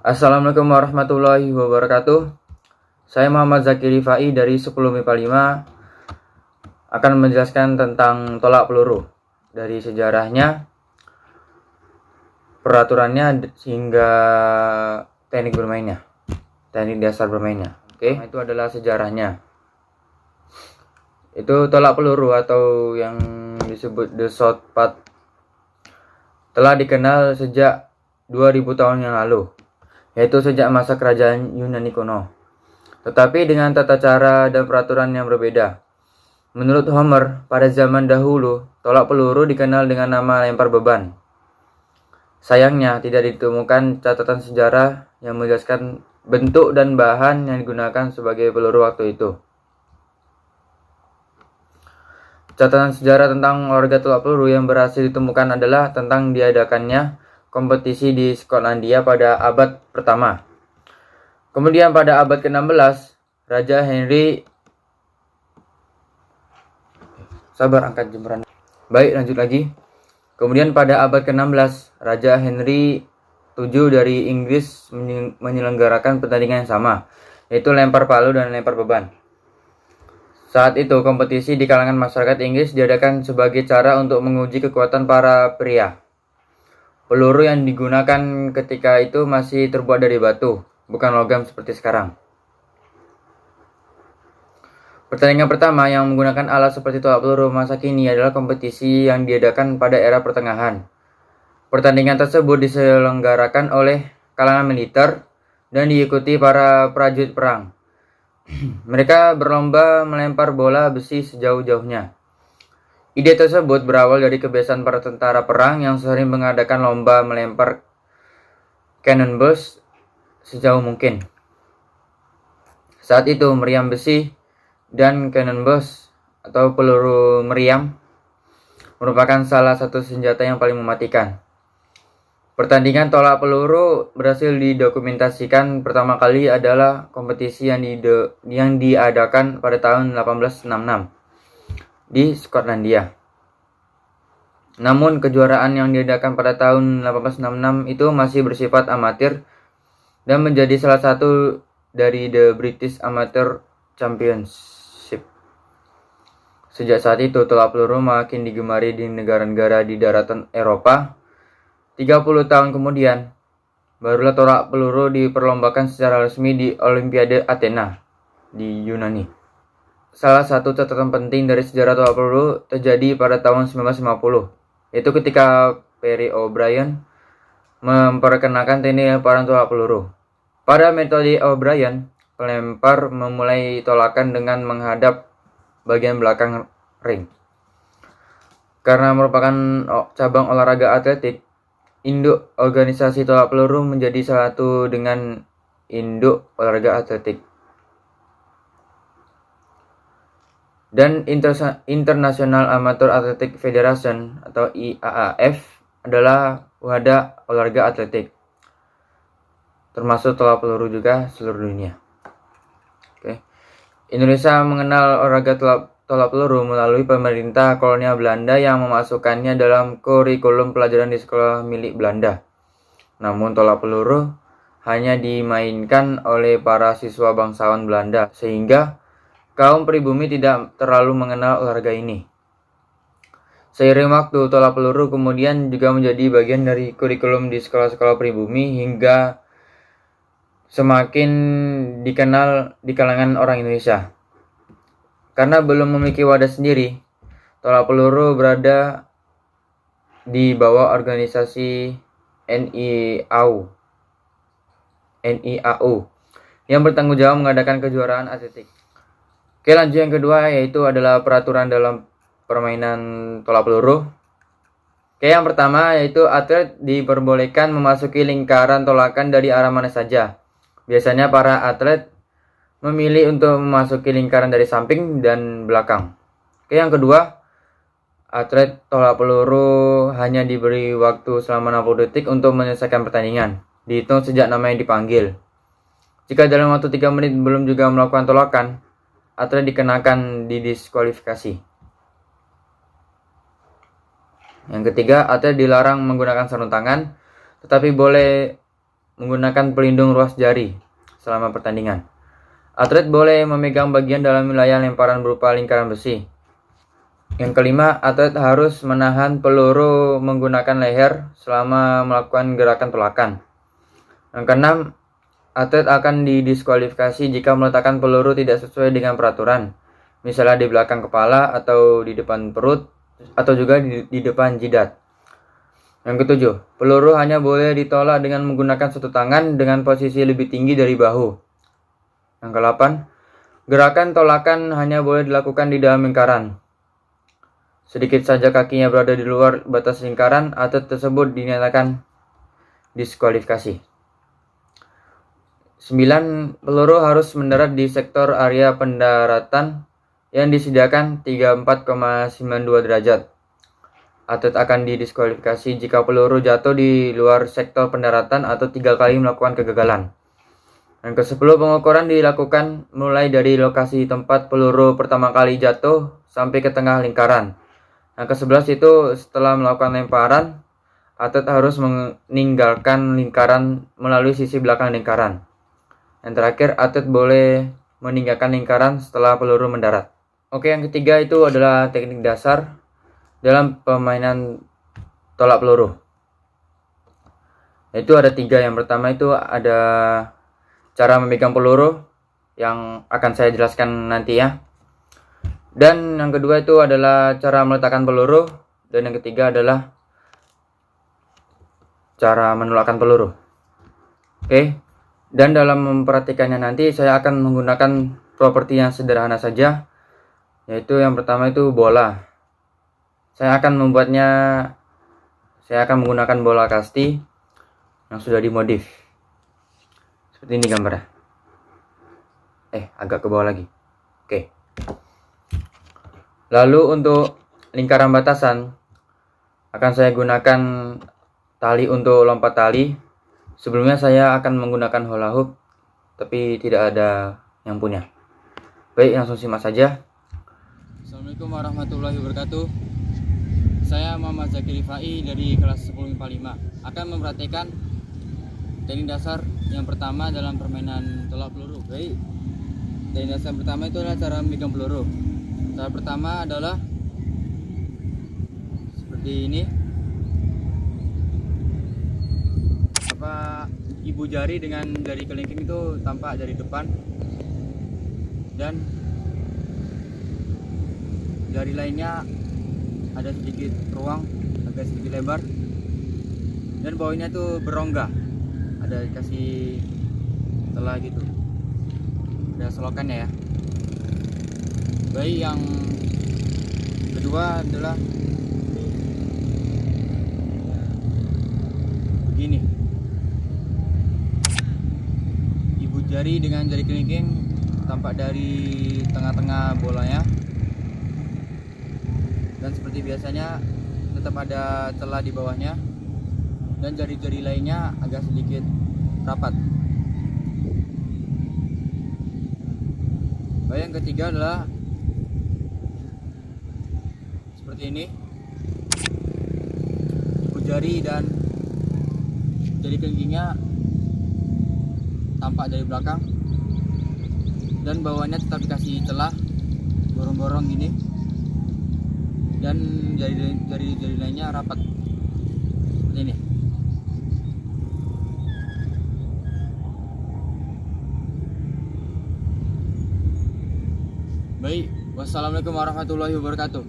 Assalamualaikum warahmatullahi wabarakatuh. Saya Muhammad Zakir Rifai dari 10 MIPA 5 akan menjelaskan tentang tolak peluru dari sejarahnya, peraturannya hingga teknik bermainnya, teknik dasar bermainnya. Oke, itu adalah sejarahnya. Itu tolak peluru atau yang disebut the shot put telah dikenal sejak 2000 tahun yang lalu, yaitu sejak masa kerajaan Yunani kuno. Tetapi dengan tata cara dan peraturan yang berbeda. Menurut Homer, pada zaman dahulu, tolak peluru dikenal dengan nama lempar beban. Sayangnya, tidak ditemukan catatan sejarah yang menjelaskan bentuk dan bahan yang digunakan sebagai peluru waktu itu. Catatan sejarah tentang olahraga tolak peluru yang berhasil ditemukan adalah tentang diadakannya kompetisi di Skotlandia pada abad pertama. Kemudian pada abad ke-16, Raja Henry... Sabar, angkat jemuran. Baik, lanjut lagi. Kemudian pada abad ke-16, Raja Henry VII dari Inggris menyelenggarakan pertandingan yang sama, yaitu lempar palu dan lempar beban. Saat itu, kompetisi di kalangan masyarakat Inggris diadakan sebagai cara untuk menguji kekuatan para pria. Peluru yang digunakan ketika itu masih terbuat dari batu, bukan logam seperti sekarang. Pertandingan pertama yang menggunakan alat seperti tolak peluru masa kini adalah kompetisi yang diadakan pada era pertengahan. Pertandingan tersebut diselenggarakan oleh kalangan militer dan diikuti para prajurit perang. Mereka berlomba melempar bola besi sejauh-jauhnya. Ide tersebut berawal dari kebiasaan para tentara perang yang sering mengadakan lomba melempar cannonballs sejauh mungkin. Saat itu, meriam besi dan cannonballs atau peluru meriam merupakan salah satu senjata yang paling mematikan. Pertandingan tolak peluru berhasil didokumentasikan pertama kali adalah kompetisi yang diadakan pada tahun 1866 di Skotlandia. Namun kejuaraan yang diadakan pada tahun 1866 itu masih bersifat amatir dan menjadi salah satu dari The British Amateur Championship. Sejak saat itu, tolak peluru makin digemari di negara-negara di daratan Eropa. 30 tahun kemudian, barulah tolak peluru diperlombakan secara resmi di Olimpiade Athena di Yunani. Salah satu catatan penting dari sejarah tolak peluru terjadi pada tahun 1950, yaitu ketika Perry O'Brien memperkenalkan teknik lemparan tolak peluru. Pada metode O'Brien, pelempar memulai tolakan dengan menghadap bagian belakang ring. Karena merupakan cabang olahraga atletik, induk organisasi tolak peluru menjadi salah satu dengan induk olahraga atletik. Dan International Amateur Athletic Federation atau IAAF adalah wadah olahraga atletik, termasuk tolak peluru juga seluruh dunia. Oke. Indonesia mengenal olahraga tolak peluru melalui pemerintah kolonial Belanda yang memasukkannya dalam kurikulum pelajaran di sekolah milik Belanda. Namun tolak peluru hanya dimainkan oleh para siswa bangsawan Belanda, sehingga kaum pribumi tidak terlalu mengenal olahraga ini. Seiring waktu, tolak peluru kemudian juga menjadi bagian dari kurikulum di sekolah-sekolah pribumi hingga semakin dikenal di kalangan orang Indonesia. Karena belum memiliki wadah sendiri, tolak peluru berada di bawah organisasi NIAU yang bertanggung jawab mengadakan kejuaraan atletik. Oke, lanjut yang kedua yaitu adalah peraturan dalam permainan tolak peluru. Oke, yang pertama yaitu atlet diperbolehkan memasuki lingkaran tolakan dari arah mana saja. Biasanya para atlet memilih untuk memasuki lingkaran dari samping dan belakang. Oke, yang kedua, atlet tolak peluru hanya diberi waktu selama 60 detik untuk menyelesaikan pertandingan, dihitung sejak namanya dipanggil. Jika dalam waktu 3 menit belum juga melakukan tolakan, atlet dikenakan didiskualifikasi. Yang ketiga, atlet dilarang menggunakan sarung tangan, tetapi boleh menggunakan pelindung ruas jari selama pertandingan. Atlet boleh memegang bagian dalam wilayah lemparan berupa lingkaran besi. Yang kelima, atlet harus menahan peluru menggunakan leher selama melakukan gerakan tolakan. Yang keenam, atlet akan didiskualifikasi jika meletakkan peluru tidak sesuai dengan peraturan, misalnya di belakang kepala atau di depan perut, atau juga di depan jidat. Yang ketujuh, peluru hanya boleh ditolak dengan menggunakan satu tangan dengan posisi lebih tinggi dari bahu. Yang ke-8, gerakan tolakan hanya boleh dilakukan di dalam lingkaran. Sedikit saja kakinya berada di luar batas lingkaran, atlet tersebut dinyatakan diskualifikasi. 9. Peluru harus mendarat di sektor area pendaratan yang disediakan 34,92 derajat. Atlet akan didiskualifikasi jika peluru jatuh di luar sektor pendaratan atau 3 kali melakukan kegagalan. Yang ke-10, pengukuran dilakukan mulai dari lokasi tempat peluru pertama kali jatuh sampai ke tengah lingkaran. Yang ke-11 itu setelah melakukan lemparan, atlet harus meninggalkan lingkaran melalui sisi belakang lingkaran. Yang terakhir, atlet boleh meninggalkan lingkaran setelah peluru mendarat. Oke, yang ketiga itu adalah teknik dasar dalam permainan tolak peluru. Itu ada 3. Yang pertama itu ada cara memegang peluru yang akan saya jelaskan nanti ya. Dan yang kedua itu adalah cara meletakkan peluru. Dan yang ketiga adalah cara menolakkan peluru. Oke. Dan dalam memperhatikannya nanti saya akan menggunakan properti yang sederhana saja. Yaitu yang pertama itu bola. Saya akan menggunakan bola kasti yang sudah dimodif. Seperti ini gambarnya. Agak ke bawah lagi. Oke. Lalu untuk lingkaran batasan akan saya gunakan tali untuk lompat tali. Sebelumnya saya akan menggunakan hula hoop, tapi tidak ada yang punya. Baik, langsung simak saja. Assalamualaikum warahmatullahi wabarakatuh. Saya Muhammad Zakir Rifai dari kelas 10 IPA 5 akan memperhatikan teknik dasar yang pertama dalam permainan tolak peluru. Baik, teknik dasar pertama itu adalah cara memegang peluru. Cara pertama adalah seperti ini. Ibu jari dengan jari kelingking itu tampak dari depan, dan jari lainnya ada sedikit ruang, agak sedikit lebar, dan bawahnya itu berongga, ada dikasih celah gitu, ada selokannya ya. Baik, yang kedua adalah begini. Ibu jari dengan jari kelingking tampak dari tengah-tengah bolanya, dan seperti biasanya tetap ada celah di bawahnya, dan jari-jari lainnya agak sedikit rapat. Baik, yang ketiga adalah seperti ini. Ibu jari dan jari kelingkingnya tampak dari belakang, dan bawahnya tetap dikasih celah borong-borong gini, dan jari lainnya rapat seperti ini. Baik, wassalamualaikum warahmatullahi wabarakatuh.